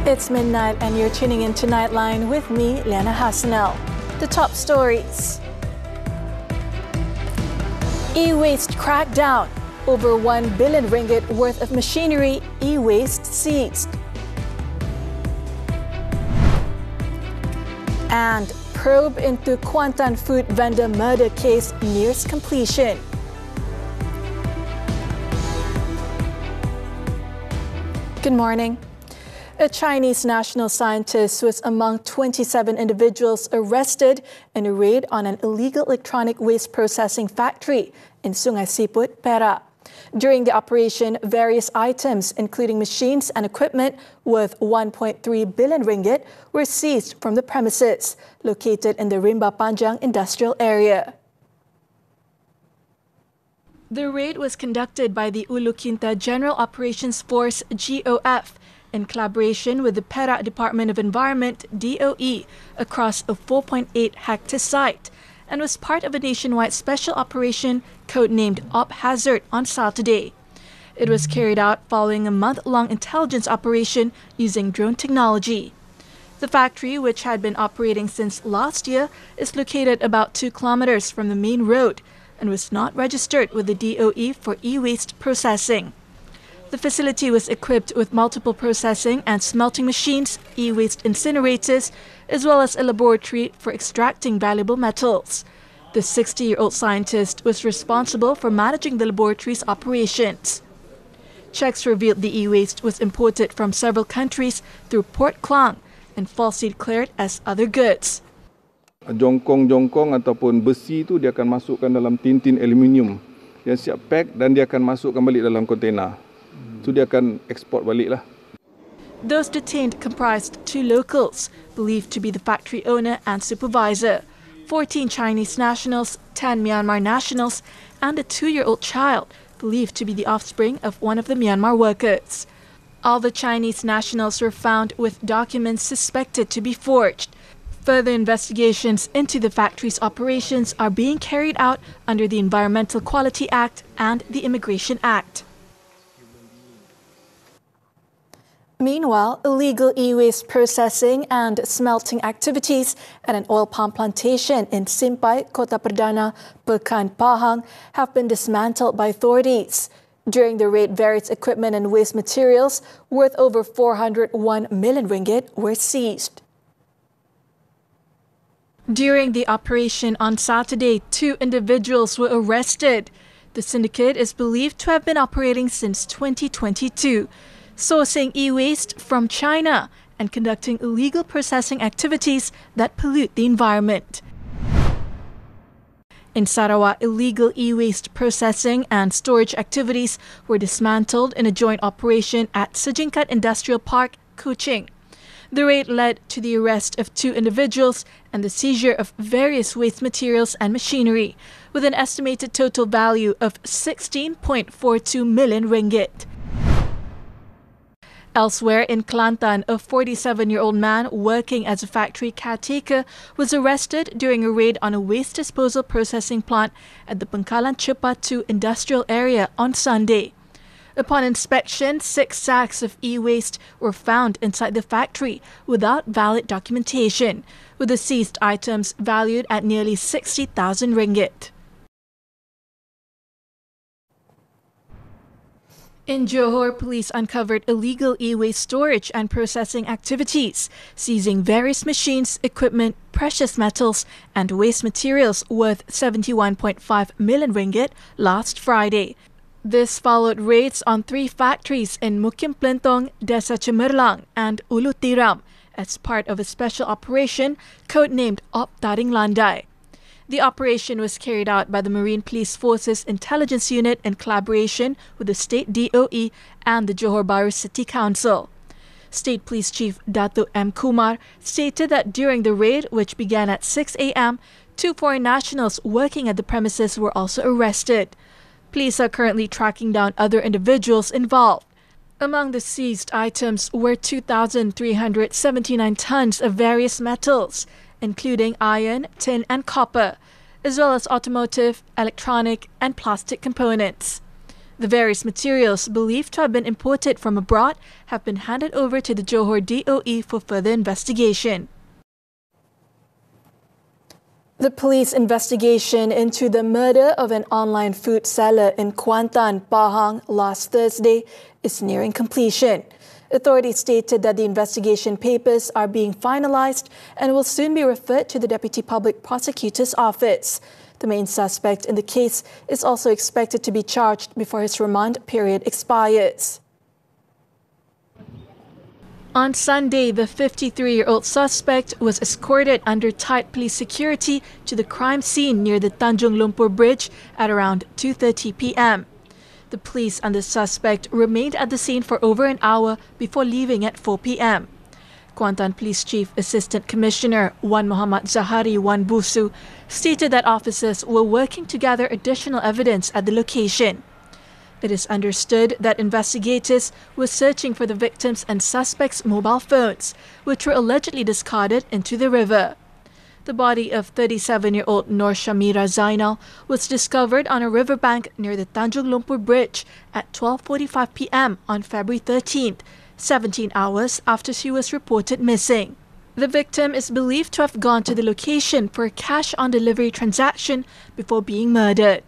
It's midnight and you're tuning in to Nightline with me, Liyana Hassanel. The top stories. E-waste crackdown. Over 1 billion ringgit worth of machinery, e-waste seized. And probe into Kuantan food vendor murder case nears completion. Good morning. A Chinese national scientist was among 27 individuals arrested in a raid on an illegal electronic waste processing factory in Sungai Siput, Perak. During the operation, various items, including machines and equipment worth 1.3 billion ringgit, were seized from the premises, located in the Rimba Panjang industrial area. The raid was conducted by the Ulu Kinta General Operations Force GOF in collaboration with the Perak Department of Environment DOE across a 4.8-hectare site and was part of a nationwide special operation codenamed Op Hazard on Saturday. It was carried out following a month-long intelligence operation using drone technology. The factory, which had been operating since last year, is located about 2 kilometers from the main road and was not registered with the DOE for e-waste processing. The facility was equipped with multiple processing and smelting machines, e-waste incinerators, as well as a laboratory for extracting valuable metals. The 60-year-old scientist was responsible for managing the laboratory's operations. Checks revealed the e-waste was imported from several countries through Port Klang and falsely declared as other goods. Jongkong ataupun besi itu dia akan masukkan dalam tin aluminium yang siap pack dan dia akan masukkan balik dalam kontainer. So dia akan ekspor balik lah. Those detained comprised 2 locals, believed to be the factory owner and supervisor, 14 Chinese nationals, 10 Myanmar nationals, and a 2-year-old child, believed to be the offspring of one of the Myanmar workers. All the Chinese nationals were found with documents suspected to be forged. Further investigations into the factory's operations are being carried out under the Environmental Quality Act and the Immigration Act. Meanwhile, illegal e-waste processing and smelting activities at an oil palm plantation in Simpai, Kota Perdana, Pekan Pahang have been dismantled by authorities. During the raid, various equipment and waste materials worth over 401 million ringgit were seized. During the operation on Saturday, 2 individuals were arrested. The syndicate is believed to have been operating since 2022. Sourcing e-waste from China and conducting illegal processing activities that pollute the environment. In Sarawak, illegal e-waste processing and storage activities were dismantled in a joint operation at Sejingkat Industrial Park, Kuching. The raid led to the arrest of 2 individuals and the seizure of various waste materials and machinery, with an estimated total value of 16.42 million ringgit. Elsewhere in Kuantan, a 47-year-old man working as a factory caretaker was arrested during a raid on a waste disposal processing plant at the Pangkalan Cepat 2 industrial area on Sunday. Upon inspection, 6 sacks of e-waste were found inside the factory without valid documentation, with the seized items valued at nearly 60,000 ringgit. In Johor, police uncovered illegal e-waste storage and processing activities, seizing various machines, equipment, precious metals, and waste materials worth 71.5 million ringgit last Friday. This followed raids on 3 factories in Mukim Plentong, Desa Cemerlang, and Ulu Tiram as part of a special operation codenamed Op Taring Landai. The operation was carried out by the Marine Police Force's Intelligence Unit in collaboration with the State DOE and the Johor Bahru City Council. State Police Chief Datuk M. Kumar stated that during the raid, which began at 6 a.m., 2 foreign nationals working at the premises were also arrested. Police are currently tracking down other individuals involved. Among the seized items were 2,379 tons of various metals, including iron, tin and copper, as well as automotive, electronic and plastic components. The various materials believed to have been imported from abroad have been handed over to the Johor DOE for further investigation. The police investigation into the murder of an online food seller in Kuantan, Pahang last Thursday is nearing completion. Authorities stated that the investigation papers are being finalized and will soon be referred to the Deputy Public Prosecutor's Office. The main suspect in the case is also expected to be charged before his remand period expires. On Sunday, the 53-year-old suspect was escorted under tight police security to the crime scene near the Tanjung Lumpur Bridge at around 2:30 p.m. The police and the suspect remained at the scene for over an hour before leaving at 4 p.m. Kuantan Police Chief Assistant Commissioner Wan Muhammad Zahari Wan Busu stated that officers were working to gather additional evidence at the location. It is understood that investigators were searching for the victims and suspects' mobile phones, which were allegedly discarded into the river. The body of 37-year-old Nur Shamira Zainal was discovered on a riverbank near the Tanjung Lumpur Bridge at 12:45 p.m. on February 13th, 17 hours after she was reported missing. The victim is believed to have gone to the location for a cash-on-delivery transaction before being murdered.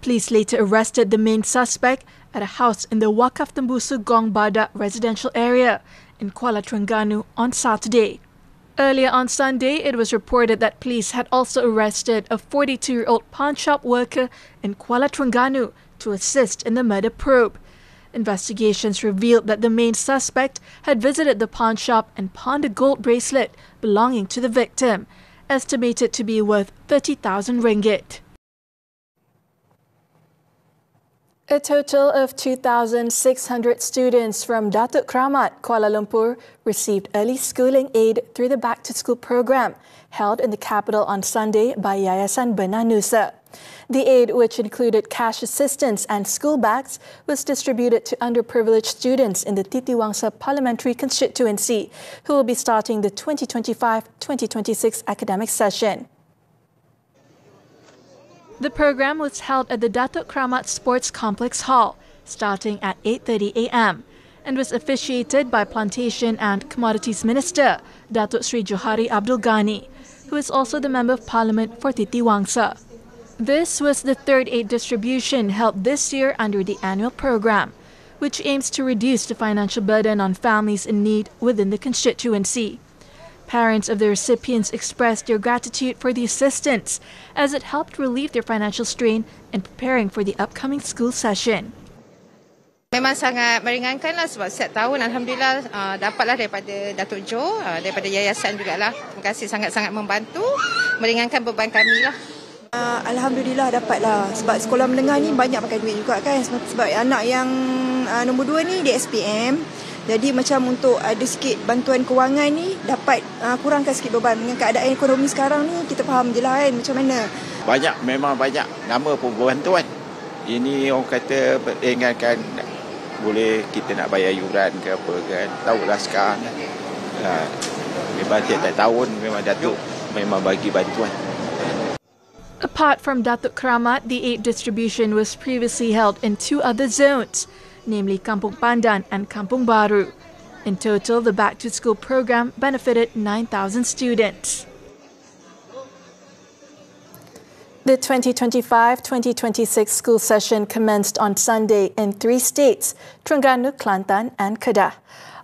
Police later arrested the main suspect at a house in the Wakaf Tembusu Gong Badak residential area in Kuala Terengganu on Saturday. Earlier on Sunday, it was reported that police had also arrested a 42-year-old pawn shop worker in Kuala Terengganu to assist in the murder probe. Investigations revealed that the main suspect had visited the pawn shop and pawned a gold bracelet belonging to the victim, estimated to be worth 30,000 ringgit. A total of 2,600 students from Datuk Kramat, Kuala Lumpur, received early schooling aid through the Back to School program held in the capital on Sunday by Yayasan Benar Nusa. The aid, which included cash assistance and school bags, was distributed to underprivileged students in the Titiwangsa Parliamentary Constituency, who will be starting the 2025-2026 academic session. The program was held at the Datuk Kramat Sports Complex Hall, starting at 8:30 a.m. and was officiated by Plantation and Commodities Minister Datuk Sri Johari Abdul Ghani, who is also the Member of Parliament for Titiwangsa. This was the third aid distribution held this year under the annual program, which aims to reduce the financial burden on families in need within the constituency. Parents of the recipients expressed their gratitude for the assistance, as it helped relieve their financial strain in preparing for the upcoming school session. Memang sangat meringankan lah sebab setiap tahun Alhamdulillah dapatlah daripada Datuk Jo, daripada yayasan jugalah. Terima kasih, sangat-sangat membantu, meringankan beban kami lah. Alhamdulillah dapatlah sebab sekolah menengah ni banyak pakai duit juga kan, sebab anak yang nombor 2 ni di SPM. Jadi macam untuk ada sikit bantuan kewangan ni dapat kurangkan sikit beban. Dengan keadaan ekonomi sekarang ni kita faham je lah kan macam mana. Banyak, memang banyak nama pun bantuan. Ini orang kata ringankan, boleh kita nak bayar yuran ke apa kan. Tahulah sekarang. Memang tiap-tiap tahun memang Datuk memang bagi bantuan. Apart from Datuk Kramat, the aid distribution was previously held in 2 other zones, namely Kampung Pandan and Kampung Baru. In total, the Back to School program benefited 9,000 students. The 2025-2026 school session commenced on Sunday in 3 states, Terengganu, Kuantan and Kedah.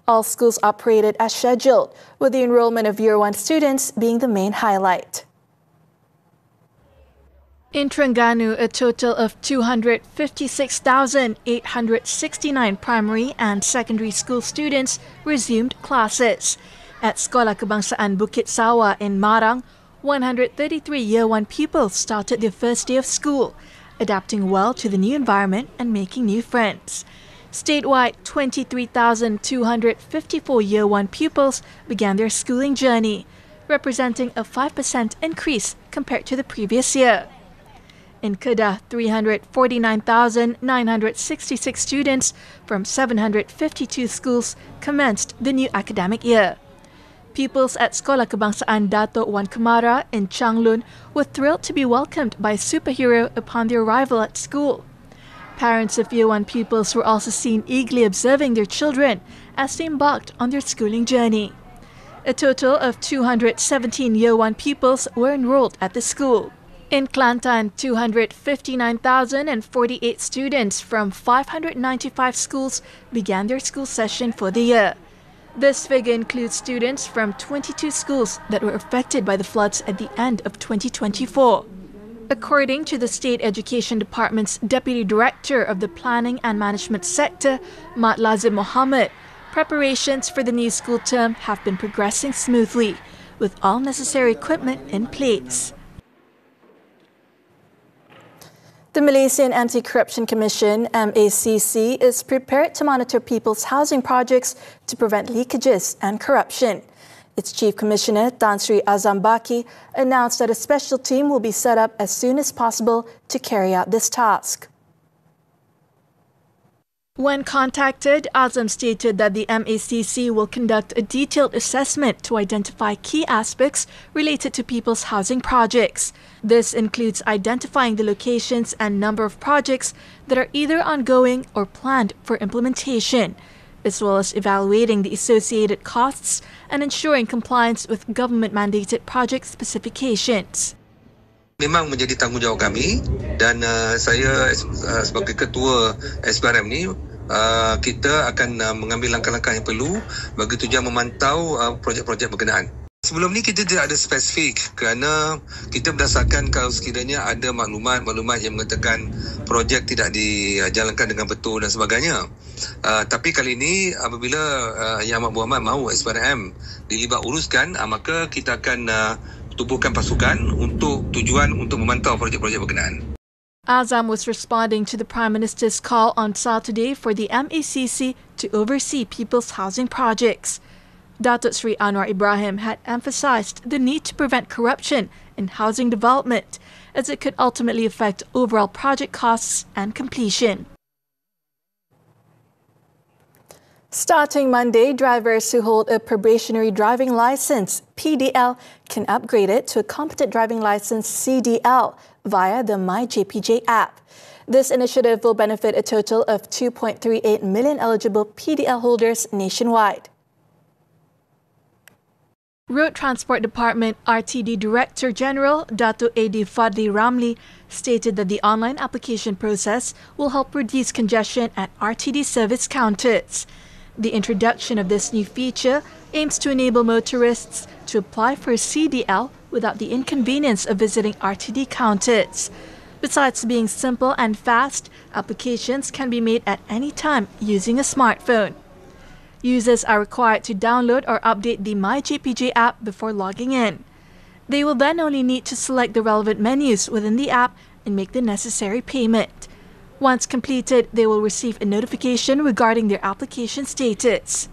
All schools operated as scheduled, with the enrollment of Year 1 students being the main highlight. In Terengganu, a total of 256,869 primary and secondary school students resumed classes. At Sekolah Kebangsaan Bukit Sawa in Marang, 133 Year 1 pupils started their first day of school, adapting well to the new environment and making new friends. Statewide, 23,254 Year 1 pupils began their schooling journey, representing a 5% increase compared to the previous year. In Kedah, 349,966 students from 752 schools commenced the new academic year. Pupils at Sekolah Kebangsaan Datuk Wan Kemara in Changlun were thrilled to be welcomed by a superhero upon their arrival at school. Parents of Year 1 pupils were also seen eagerly observing their children as they embarked on their schooling journey. A total of 217 Year 1 pupils were enrolled at the school. In Kuantan, 259,048 students from 595 schools began their school session for the year. This figure includes students from 22 schools that were affected by the floods at the end of 2024. According to the State Education Department's Deputy Director of the Planning and Management Sector, Mat Lazim Mohammed, preparations for the new school term have been progressing smoothly, with all necessary equipment in place. The Malaysian Anti-Corruption Commission, MACC, is prepared to monitor people's housing projects to prevent leakages and corruption. Its Chief Commissioner, Tan Sri Azam Baki, announced that a special team will be set up as soon as possible to carry out this task. When contacted, Azam stated that the MACC will conduct a detailed assessment to identify key aspects related to people's housing projects. This includes identifying the locations and number of projects that are either ongoing or planned for implementation, as well as evaluating the associated costs and ensuring compliance with government-mandated project specifications. Memang menjadi tanggungjawab kami dan saya sebagai ketua SPRM ni kita akan mengambil langkah-langkah yang perlu bagi tujuan memantau projek-projek berkenaan. Sebelum ni kita tidak ada spesifik kerana kita berdasarkan kalau sekiranya ada maklumat yang mengatakan projek tidak dijalankan dengan betul dan sebagainya. Tapi kali ini apabila Yang Amat Berhormat mahu SPRM dilibat uruskan, maka kita akan tubuhkan pasukan untuk tujuan untuk memantau projek-projek berkenaan. Azam was responding to the Prime Minister's call on Saturday for the MACC to oversee people's housing projects. Datuk Sri Anwar Ibrahim had emphasized the need to prevent corruption in housing development, as it could ultimately affect overall project costs and completion. Starting Monday, drivers who hold a probationary driving license, PDL, can upgrade it to a competent driving license, CDL, via the MyJPJ app. This initiative will benefit a total of 2.38 million eligible PDL holders nationwide. Road Transport Department RTD Director General Dato A.D. Fadli Ramli stated that the online application process will help reduce congestion at RTD service counters. The introduction of this new feature aims to enable motorists to apply for a CDL without the inconvenience of visiting RTD counters. Besides being simple and fast, applications can be made at any time using a smartphone. Users are required to download or update the MyJPJ app before logging in. They will then only need to select the relevant menus within the app and make the necessary payment. Once completed, they will receive a notification regarding their application status.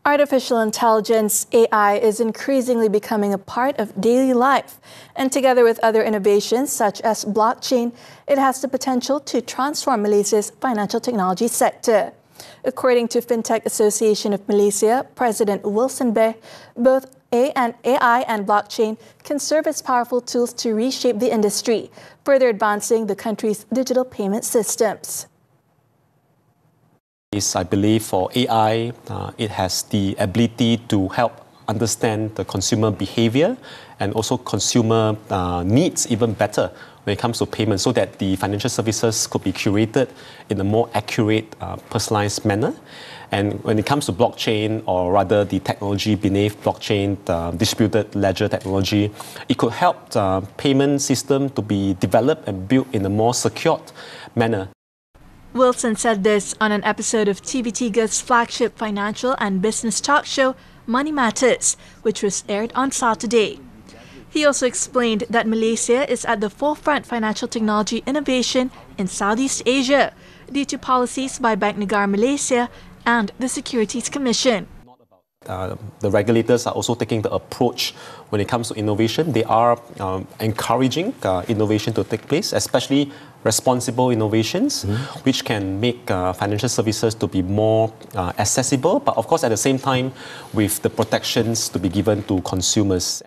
Artificial intelligence, AI, is increasingly becoming a part of daily life, and together with other innovations such as blockchain, it has the potential to transform Malaysia's financial technology sector. According to FinTech Association of Malaysia, President Wilson Beh, both AI and blockchain can serve as powerful tools to reshape the industry, further advancing the country's digital payment systems. I believe for AI, it has the ability to help understand the consumer behavior and also consumer needs even better when it comes to payment, so that the financial services could be curated in a more accurate, personalized manner. And when it comes to blockchain, or rather the technology beneath blockchain, distributed ledger technology, it could help the payment system to be developed and built in a more secured manner. Wilson said this on an episode of TV3's flagship financial and business talk show, Money Matters, which was aired on Saturday. He also explained that Malaysia is at the forefront financial technology innovation in Southeast Asia due to policies by Bank Negara Malaysia and the Securities Commission. The regulators are also taking the approach when it comes to innovation. They are encouraging innovation to take place, especially responsible innovations, which can make financial services to be more accessible, but of course at the same time with the protections to be given to consumers.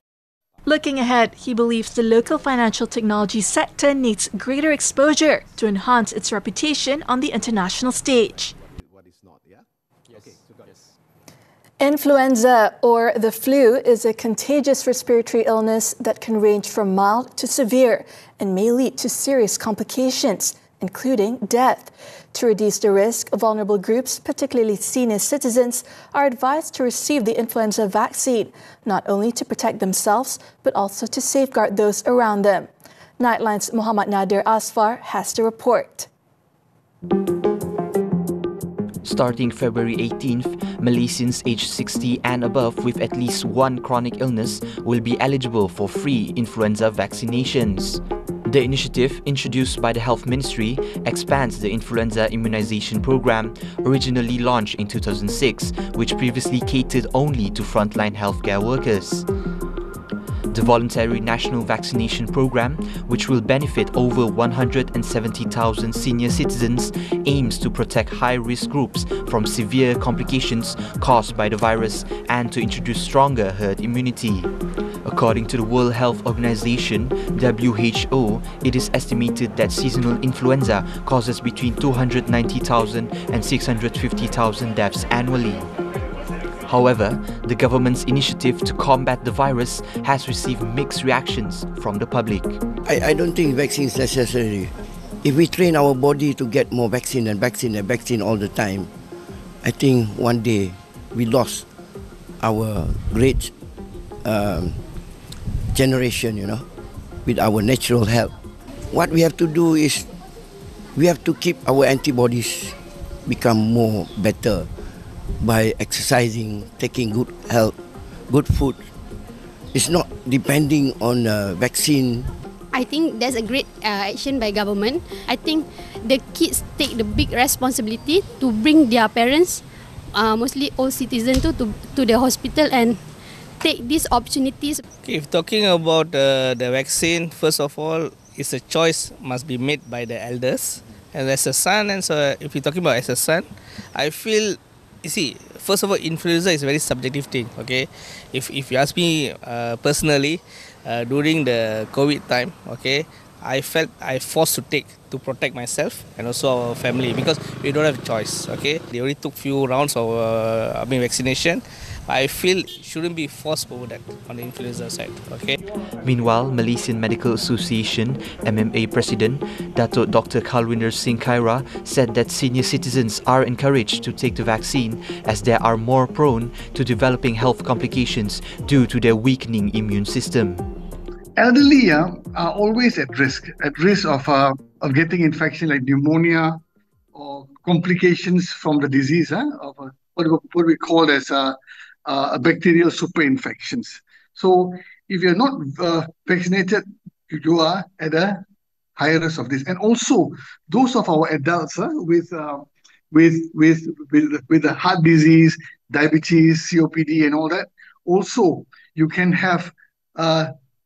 Looking ahead, he believes the local financial technology sector needs greater exposure to enhance its reputation on the international stage. Influenza, or the flu, is a contagious respiratory illness that can range from mild to severe and may lead to serious complications, including death. To reduce the risk, vulnerable groups, particularly senior citizens, are advised to receive the influenza vaccine, not only to protect themselves, but also to safeguard those around them. Nightline's Muhammad Nadir Asfar has the report. Starting February 18th, Malaysians aged 60 and above with at least one chronic illness will be eligible for free influenza vaccinations. The initiative, introduced by the Health Ministry, expands the influenza immunization program, originally launched in 2006, which previously catered only to frontline healthcare workers. The voluntary national vaccination program, which will benefit over 170,000 senior citizens, aims to protect high-risk groups from severe complications caused by the virus and to introduce stronger herd immunity. According to the World Health Organization, WHO, it is estimated that seasonal influenza causes between 290,000 and 650,000 deaths annually. However, the government's initiative to combat the virus has received mixed reactions from the public. I don't think vaccine is necessary. If we train our body to get more vaccine and vaccine all the time, I think one day we lost our great generation, with our natural health. What we have to do is we have to keep our antibodies become more better by exercising, taking good health, good food. It's not depending on vaccine. I think there's a great action by government. I think the kids take the big responsibility to bring their parents, mostly old citizens, to the hospital and take these opportunities. If talking about the vaccine, first of all, it's a choice must be made by the elders. And as a son, and so if you're talking about as a son, I feel, you see, first of all, influenza is a very subjective thing, okay? If you ask me personally, during the COVID time, okay, I felt I forced to take to protect myself and also our family because we don't have a choice, okay? They already took few rounds of vaccination. I feel it shouldn't be forced over that on the influenza side, okay? Meanwhile, Malaysian Medical Association MMA President Datuk Dr. Kalwinder Singh Khaira said that senior citizens are encouraged to take the vaccine as they are more prone to developing health complications due to their weakening immune system. Elderly are always at risk of getting infection like pneumonia or complications from the disease of what we call as bacterial superinfections. So if you're not vaccinated, you are at a higher risk of this. And also those of our adults with the heart disease, diabetes, COPD and all that, also you can have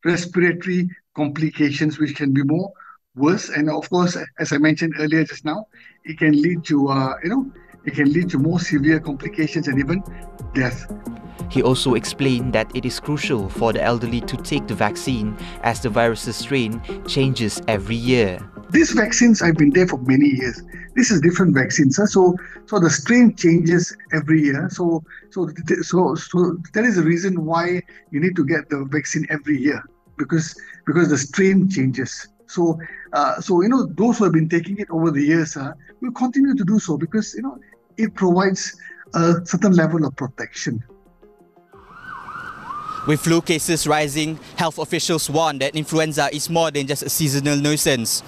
respiratory complications which can be more worse. And of course, as I mentioned earlier just now, it can lead to it can lead to more severe complications and even death. He also explained that it is crucial for the elderly to take the vaccine as the virus's strain changes every year. These vaccines have been there for many years. This is different vaccines, so the strain changes every year. So that is the reason why you need to get the vaccine every year because the strain changes. So those who have been taking it over the years will continue to do so because it provides a certain level of protection. With flu cases rising, health officials warn that influenza is more than just a seasonal nuisance.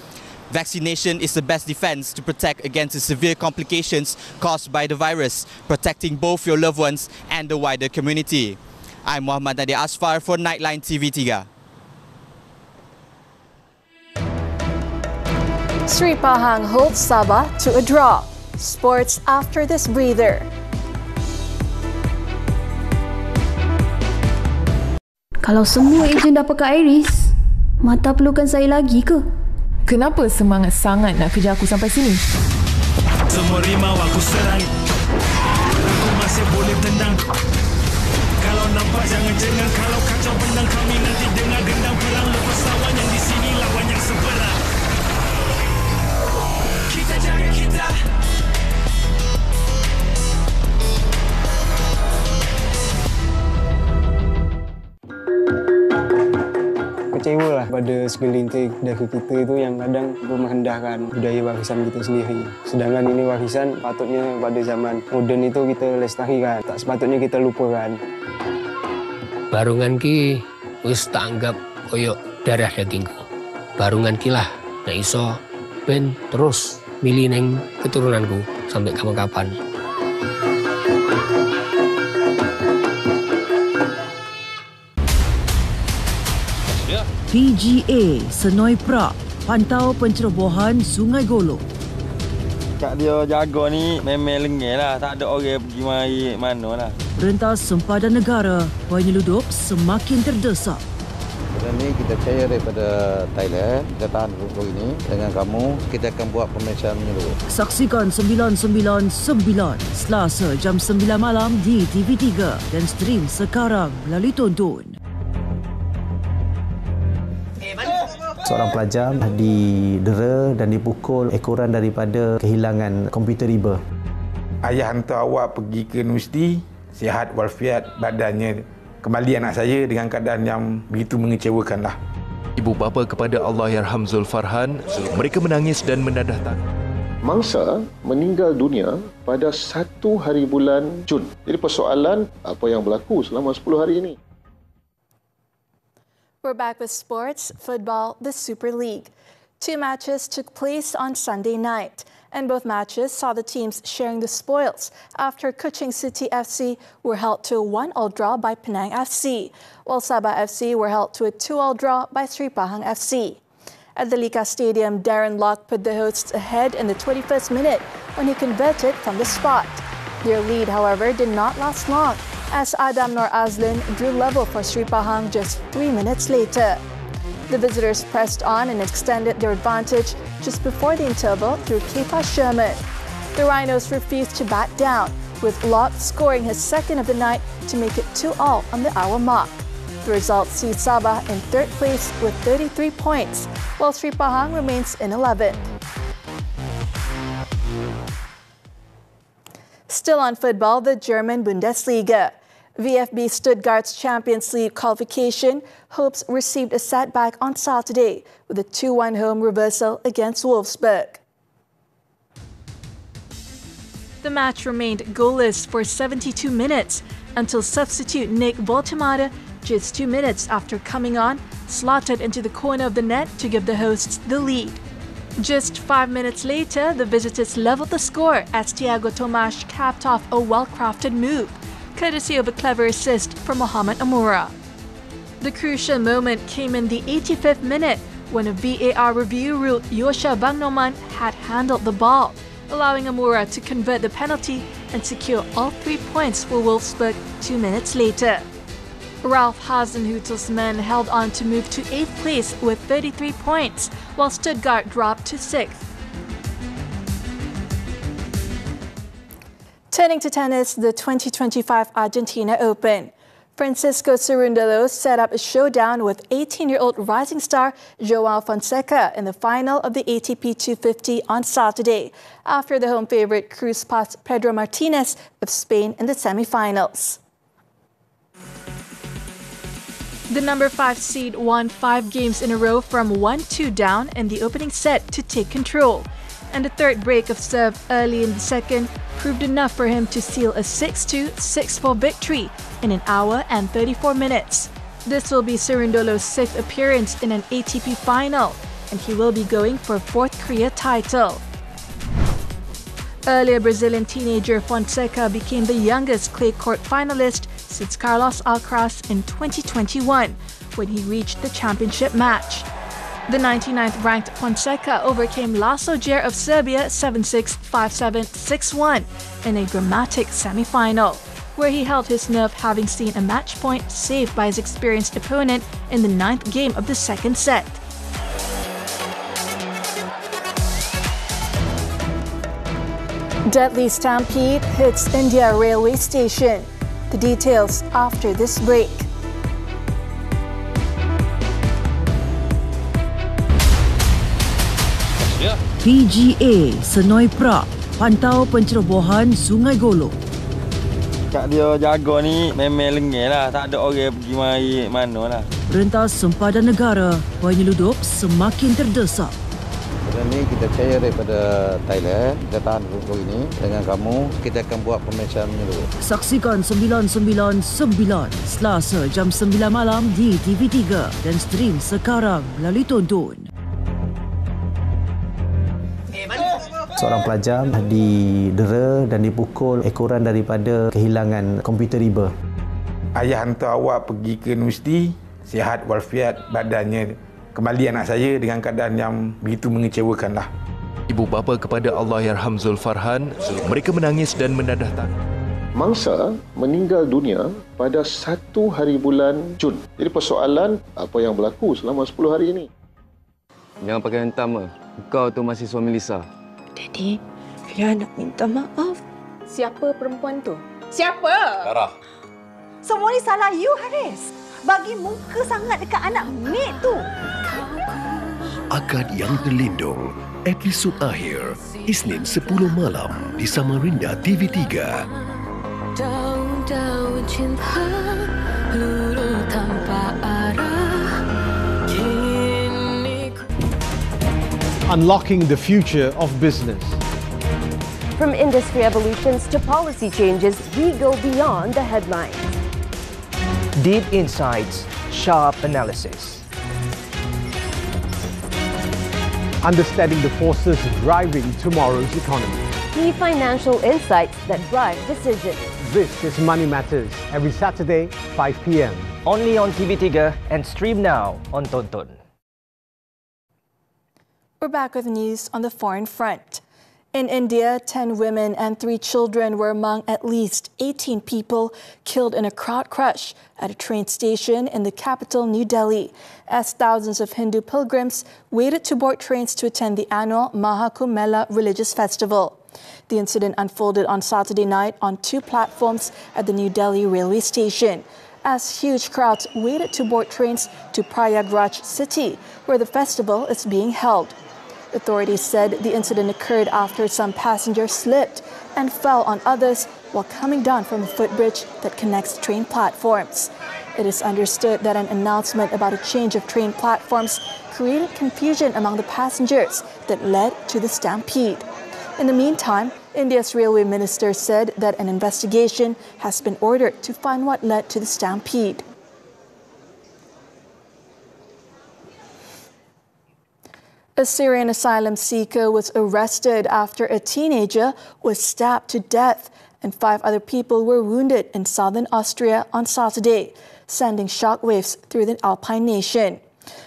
Vaccination is the best defense to protect against the severe complications caused by the virus, protecting both your loved ones and the wider community. I'm Muhammad Nadir Asfar for Nightline TV3. Sri Pahang holds Sabah to a draw. Sports after this breather. Kalau semua ejen dah pakai Iris, Mata perlukan saya lagi ke? Kenapa semangat sangat nak kejar aku sampai sini? Semua rimau aku serang, aku masih boleh tendang. Kalau nampak jangan-jangan, kalau kacau benang kami nanti dengar gendang perang. Lepas lawan yang di sini lawan yang seberang. Kita jaga kita. Kecewa lah pada segelintir dara kita itu yang kadang merendahkan budaya warisan kita sendiri. Sedangkan ini warisan patutnya pada zaman moden itu kita lestarikan, tak sepatutnya kita lupakan. Barungan ki wis tak anggap koyok darah dagingku. Barungan ki lah nek iso ben terus milih neng keturunanku sampai kapan-kapan. PGA Senoi Pra pantau pencerobohan Sungai Golo. Kak dia jaga ni memang lengih lah. Tak ada orang pergi mari mana lah. Rentas sempadan negara, penyeludup semakin terdesak. Dan ni kita percaya daripada Thailand. Kita tahan dulu ini. Dengan kamu, kita akan buat pemeriksaan menyeluruh. Saksikan 999 Selasa jam 9 malam di TV3 dan stream sekarang melalui Tonton. Seorang pelajar didera dan dipukul ekoran daripada kehilangan komputer riba. Ayah hantar awak pergi ke universiti, sihat walafiat badannya. Kembali anak saya dengan keadaan yang begitu mengecewakanlah. Ibu bapa kepada Allahyarham Zulfarhan, mereka menangis dan menadah tangan. Mangsa meninggal dunia pada 1 hari bulan Jun. Jadi persoalan apa yang berlaku selama 10 hari ini. We're back with sports, football, the Super League. 2 matches took place on Sunday night, and both matches saw the teams sharing the spoils after Kuching City FC were held to a 1-1 draw by Penang FC, while Sabah FC were held to a 2-2 draw by Sri Pahang FC. At the Lika Stadium, Darren Lock put the hosts ahead in the 21st minute when he converted from the spot. Their lead, however, did not last long, as Adam Nur Azlin drew level for Sri Pahang just 3 minutes later. The visitors pressed on and extended their advantage just before the interval through Kepa Sherman. The Rhinos refused to back down, with Locke scoring his second of the night to make it 2-2 on the hour mark. The result sees Sabah in 3rd place with 33 points, while Sri Pahang remains in 11th. Still on football, the German Bundesliga. VfB Stuttgart's Champions League qualification hopes received a setback on Saturday with a 2-1 home reversal against Wolfsburg. The match remained goalless for 72 minutes until substitute Nick Voltemade, just 2 minutes after coming on, slotted into the corner of the net to give the hosts the lead. Just 5 minutes later, the visitors leveled the score as Thiago Tomas capped off a well-crafted move, courtesy of a clever assist from Mohamed Amoura. The crucial moment came in the 85th minute when a VAR review ruled Yosha Bangnoman had handled the ball, allowing Amoura to convert the penalty and secure all 3 points for Wolfsburg 2 minutes later. Ralph Hasenhüttl's men held on to move to 8th place with 33 points, while Stuttgart dropped to 6th. Turning to tennis, the 2025 Argentina Open. Francisco Cerundolo set up a showdown with 18-year-old rising star João Fonseca in the final of the ATP 250 on Saturday, after the home favorite cruised past Pedro Martinez of Spain in the semi-finals. The number 5 seed won 5 games in a row from 1-2 down in the opening set to take control, and the third break of serve early in the second proved enough for him to seal a 6-2, 6-4 victory in 1 hour and 34 minutes. This will be Cerundolo's 6th appearance in an ATP final, and he will be going for a 4th career title. Earlier, Brazilian teenager Fonseca became the youngest clay court finalist since Carlos Alcaraz in 2021, when he reached the championship match. The 99th ranked Fonseca overcame Laslo Djere of Serbia 7-6, 5-7, 6-1 in a dramatic semi-final, where he held his nerve, having seen a match point saved by his experienced opponent in the 9th game of the second set. Deadly stampede hits India railway station. The details after this break. PGA Senoi Pra pantau pencerobohan Sungai Golo. Cak dia jaga ni memang lengih lah. Tak ada orang pergi mari mana lah. Rentas sempadan negara penyeludup semakin terdesak. Dan ni kita percaya daripada Thailand. Kita tahan dulu ini. Dengan kamu, kita akan buat pemeriksaan menyeluruh. Saksikan 999 Selasa jam 9 malam di TV3 dan stream sekarang melalui Tonton. Seorang pelajar didera dan dipukul ekoran daripada kehilangan komputer riba. Ayah hantar awak pergi ke universiti, sihat walafiat badannya. Kembali anak saya dengan keadaan yang begitu mengecewakanlah. Ibu bapa kepada Allahyarham Zulfarhan, mereka menangis dan menadah tangan. Mangsa meninggal dunia pada 1 hari bulan Jun. Jadi persoalan apa yang berlaku selama 10 hari ini. Jangan pakai hentam. Kau tu masih suami Lisa. Daddy, Ria nak minta maaf. Siapa perempuan tu? Siapa? Darah. Semua ni salah you, Haris. Bagi muka sangat dekat anak maid tu. Akad yang terlindung. Episod akhir. Isnin 10 malam di Samarinda TV3. Daun-daun cinta peluru tanpa arah. Unlocking the future of business. From industry evolutions to policy changes, we go beyond the headlines. Deep insights, sharp analysis. Understanding the forces driving tomorrow's economy. Key financial insights that drive decisions. This is Money Matters, every Saturday, 5 p.m. Only on TV3 and stream now on Tonton. We're back with news on the foreign front. In India, 10 women and 3 children were among at least 18 people killed in a crowd crush at a train station in the capital, New Delhi, as thousands of Hindu pilgrims waited to board trains to attend the annual Mahakumbh Mela religious festival. The incident unfolded on Saturday night on 2 platforms at the New Delhi railway station, as huge crowds waited to board trains to Prayagraj city, where the festival is being held. Authorities said the incident occurred after some passengers slipped and fell on others while coming down from a footbridge that connects train platforms. It is understood that an announcement about a change of train platforms created confusion among the passengers that led to the stampede. In the meantime, India's railway minister said that an investigation has been ordered to find what led to the stampede. A Syrian asylum seeker was arrested after a teenager was stabbed to death and 5 other people were wounded in southern Austria on Saturday, sending shockwaves through the Alpine nation.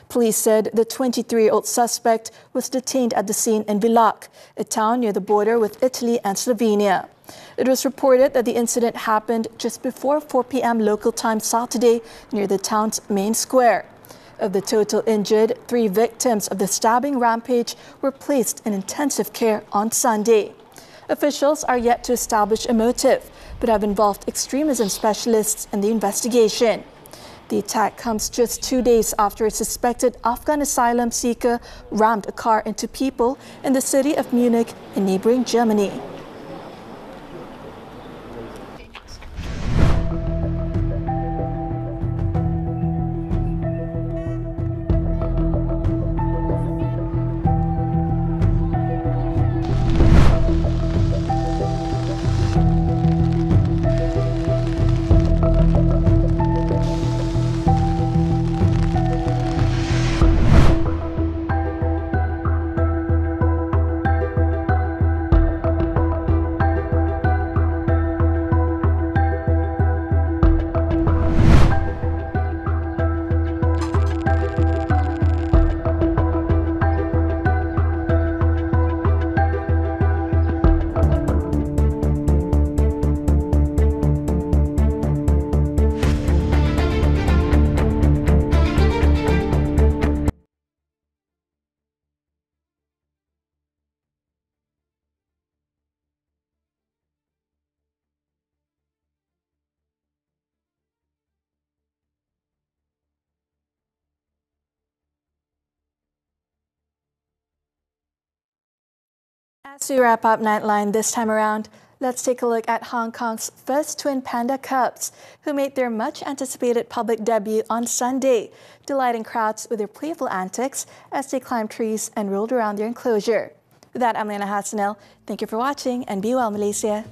Police said the 23-year-old suspect was detained at the scene in Villach, a town near the border with Italy and Slovenia. It was reported that the incident happened just before 4 p.m. local time Saturday near the town's main square. Of the total injured, 3 victims of the stabbing rampage were placed in intensive care on Sunday. Officials are yet to establish a motive, but have involved extremism specialists in the investigation. The attack comes just 2 days after a suspected Afghan asylum seeker rammed a car into people in the city of Munich in neighboring Germany. As we wrap up Nightline this time around, let's take a look at Hong Kong's first twin panda cubs, who made their much-anticipated public debut on Sunday, delighting crowds with their playful antics as they climbed trees and rolled around their enclosure. With that, I'm Liyana Hassanel. Thank you for watching and be well, Malaysia.